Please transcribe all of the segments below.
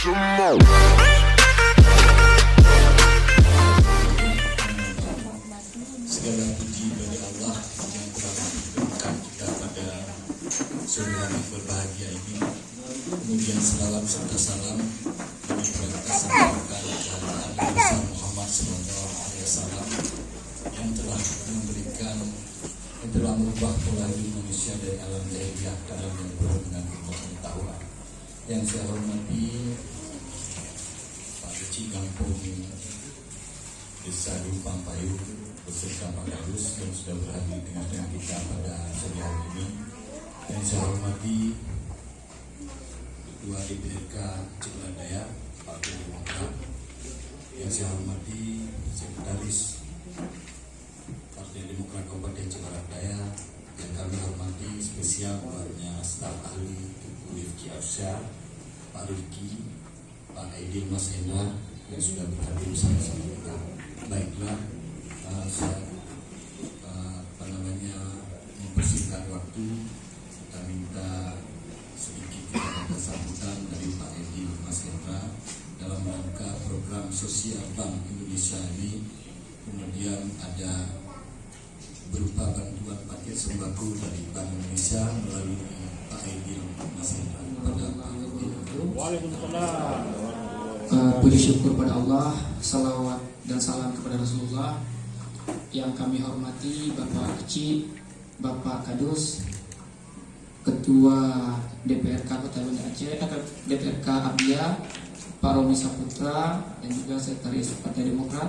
Segala puji bagi Allah yang telah memberikan kita pada sore hari berbahagia ini. Kemudian selawat serta salam kami perintah sampaikan kepada Nabi besar Muhammad SAW yang telah memberikan, yang telah merubah pola hidup manusia dari alam jahiliyah ke alam yang penuh dengan pengetahuan. Yang saya hormati Pak Kecik Gampung Desa Dumpang Payu beserta Pak Kadus yang sudah berhadir dengan kita pada sore hari ini. Yang saya hormati Ketua DPRK Ciladaya Partai Demokrat. Yang saya hormati Sekretaris Partai Demokrat Kabupaten Ciladaya. Yang kami hormati spesial kepada staf ahli Tuku Rifki Arsyad, Pak Rifki, Pak Aidil Mas Endra yang sudah berhadir bersama-sama kita. Baiklah, saya mempersingkat waktu, kita minta sedikit kata sambutan dari Pak Aidil Mas Endra dalam rangka program sosial Bank Indonesia ini. Kemudian ada berupa bantuan paket sembako dari Bank Indonesia melalui Pak Aidil Mas Endra. Pada Pak Aidil. Puji syukur pada Allah, salawat dan salam kepada Rasulullah. Yang kami hormati Bapak Kecik, Bapak Kadus, Ketua DPRK Kota Banda Aceh, DPRK Abia, Pak Romi Saputra, dan juga Sekretaris Partai Demokrat.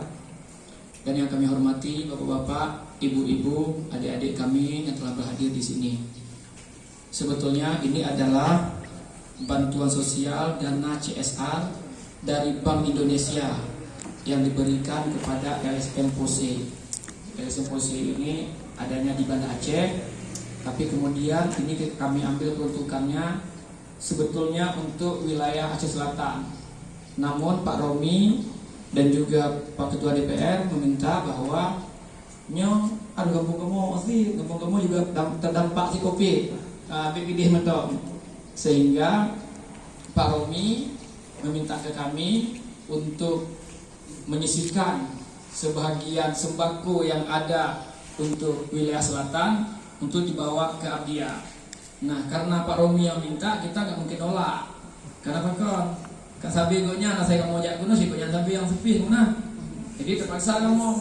Dan yang kami hormati Bapak-bapak, Ibu-ibu, adik-adik kami yang telah berhadir di sini. Sebetulnya ini adalah bantuan sosial dana CSR dari Bank Indonesia yang diberikan kepada LSM Pose. LSM Pose ini adanya di Banda Aceh, tapi kemudian ini kami ambil peruntukannya sebetulnya untuk wilayah Aceh Selatan. Namun Pak Romi dan juga Pak Ketua DPR meminta bahwa kampung kamu juga terdampak si kopi PPD mentong, sehingga Pak Romi meminta ke kami untuk menyisihkan sebahagian sembako yang ada untuk wilayah selatan untuk dibawa ke Abdia. Nah, karena Pak Romi yang minta, kita nggak mungkin nolak. Kenapa kon? Kasabi gonya, nah saya mau ajak kuno sih, gonya sabi yang sepi, mana? Jadi terpaksa kamu mau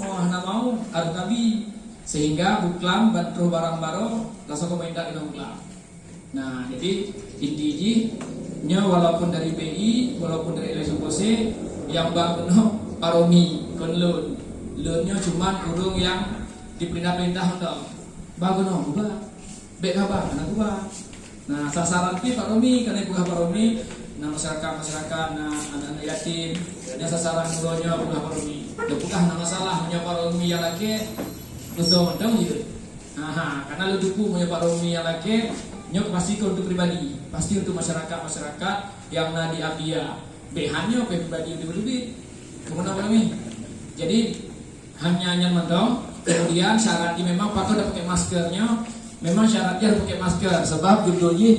harus kami, sehingga buklam bantu barang baru langsung minta kita buklam. Nah, jadi intinya walaupun dari BI, walaupun dari LSMPC yang bangun Pak Romi kon loannya cuma urung yang diperintah-perintah untuk bangun buka baik kabar anak gua. Nah, sasaran Pak Romi karena buka Pak Romi, nah masyarakat, nah anak-anak yatim, yang sasaran uronya buka Pak Romi. Bukan masalah punya Pak Romi yang laki untung gitu. Nah, karena lu dukung punya Pak Romi yang laki, nyok pasti untuk pribadi, pasti untuk masyarakat yang di Abia. Behannya pribadi lebih kemudian Pak Romi. Jadi hanya mentong. Kemudian syaratnya memang Pak udah pakai maskernya, memang syaratnya harus pakai masker sebab judulnya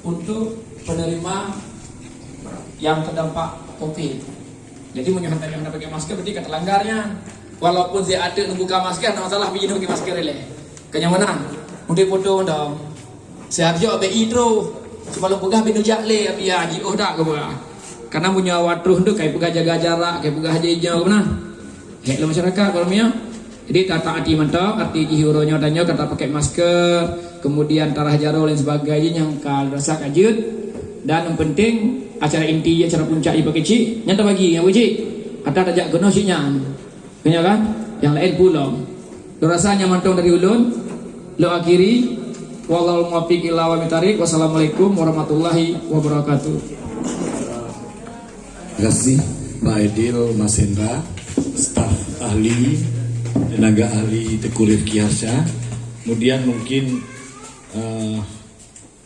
untuk penerima yang terdampak COVID. Jadi menyuruhkan yang pakai masker berarti kata langgarnya. Walaupun dia ada membuka masker, tak masalah begini pakai masker le. Kenyamanan, untuk foto dong. Seharusnya BI itu sebelum buka binu jakle biar ji dah ke buka. Karena punya watruh tu kayak buka jaga jarak, kayak buka haji jauh mana. Hek lo masyarakat kalau punya. Jadi kata arti mentok, arti jihuronya tanya kata pakai masker, kemudian tarah jaro dan sebagainya yang kal rasa kajut. Dan yang penting acara inti, acara puncak ibu kecil, nyata bagi yang kecil. Kata tajak geno sinya, punya kan? Yang lain pulang. Lo rasanya mantong dari ulun, lo akhiri. Wallahu muwaffiq ila aqwamit thariq. Wassalamualaikum warahmatullahi wabarakatuh. Terima kasih Pak Aidil Mas Endra, staf ahli, tenaga ahli Teku Rifki Arsyad. Kemudian mungkin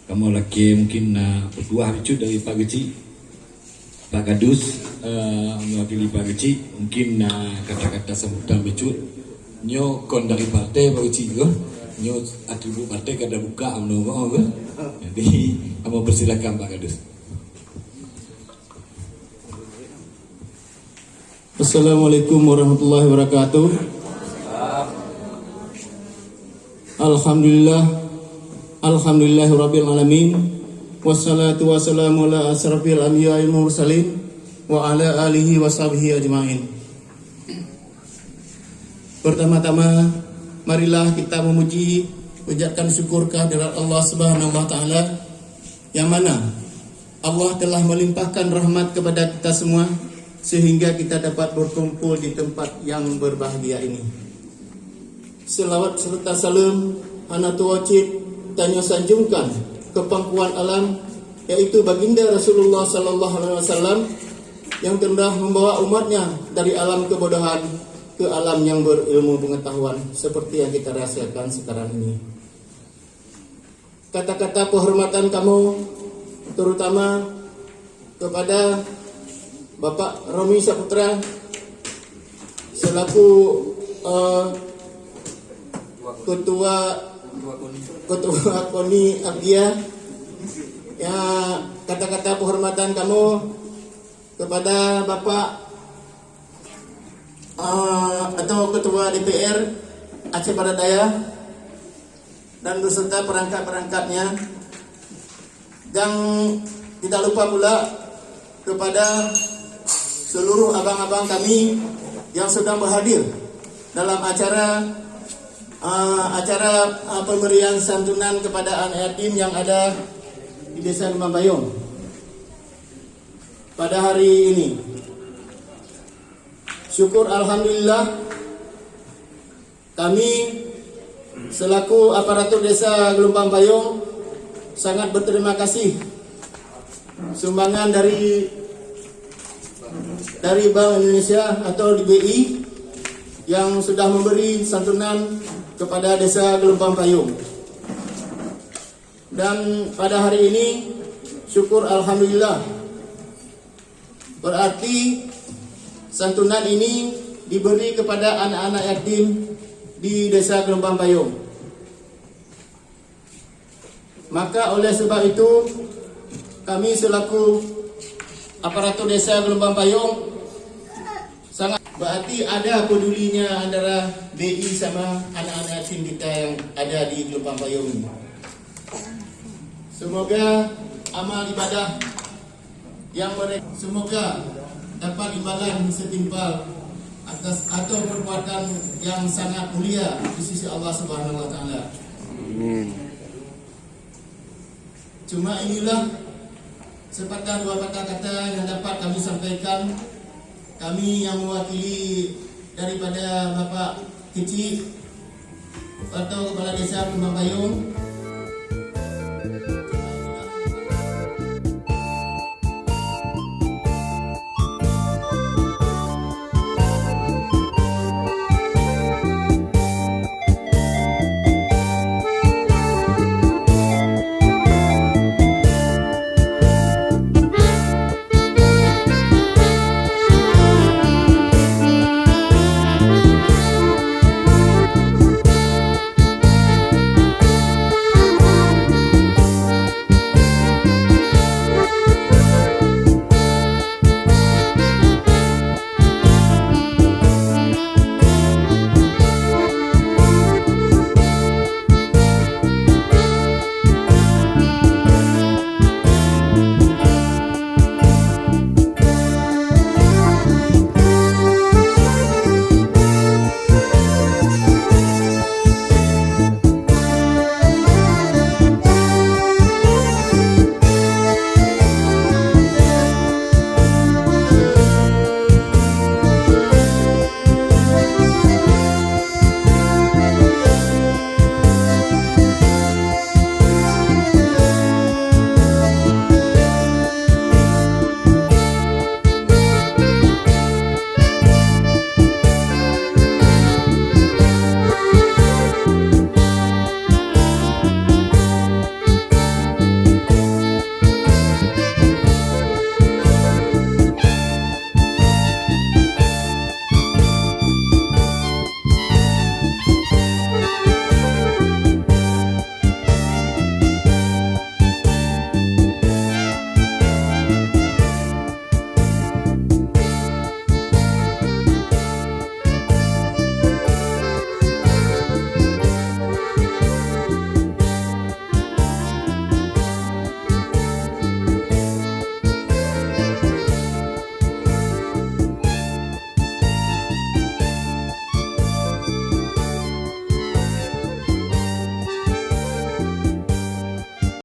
kamu lagi mungkin berdua hari dari Pak Kecik, Pak Kadus mewakili Pak Kecik, mungkin kata-kata sambutan becut. Nyo kon dari partai Pak Kecik ko, nyo atribut partai kada buka amno ko. Jadi kamu persilakan Pak Kadus. Assalamualaikum warahmatullahi wabarakatuh. Alhamdulillahirabbil alamin. Wassalatu wassalamu ala asrafil anbiya'i wal mursalin wa ala alihi washabihi ajmain. Pertama-tama marilah kita memuji, ucapkan syukur kehadirat Allah Subhanahu wa taala yang mana Allah telah melimpahkan rahmat kepada kita semua sehingga kita dapat berkumpul di tempat yang berbahagia ini. Selawat serta salam hanatu wajib tanya sanjungkan ke pangkuan alam, yaitu baginda Rasulullah sallallahu alaihi wasallam yang telah membawa umatnya dari alam kebodohan ke alam yang berilmu pengetahuan seperti yang kita rasakan sekarang ini. Kata-kata penghormatan kamu terutama kepada Bapak Romi Saputra selaku ketua KONI Abdiyah, ya, kata-kata penghormatan kamu kepada Bapak atau Ketua DPR Aceh Barat Daya dan beserta perangkat-perangkatnya, dan tidak lupa pula kepada seluruh abang-abang kami yang sedang berhadir dalam acara pemberian santunan kepada anak yatim yang ada di Desa Lumambayong pada hari ini. Syukur alhamdulillah kami selaku aparatur Desa Gelombang Bayong sangat berterima kasih sumbangan dari Bank Indonesia atau BI yang sudah memberi santunan kepada Desa Gelombang Bayong. Dan pada hari ini syukur alhamdulillah berarti santunan ini diberi kepada anak-anak yatim di Desa Gelombang Bayong. Maka oleh sebab itu kami selaku aparatur Desa Gelombang Bayong sangat berarti ada pedulinya antara BI sama anak-anak yatim kita yang ada di Gelombang Bayong ini. Semoga amal ibadah yang mereka semoga dapat imbalan setimpal atas atau perbuatan yang sangat mulia di sisi Allah Subhanahu wa taala. Cuma inilah sepatah dua kata-kata yang dapat kami sampaikan, kami yang mewakili daripada Bapak Kecil atau Kepala Desa Gelombang Bayong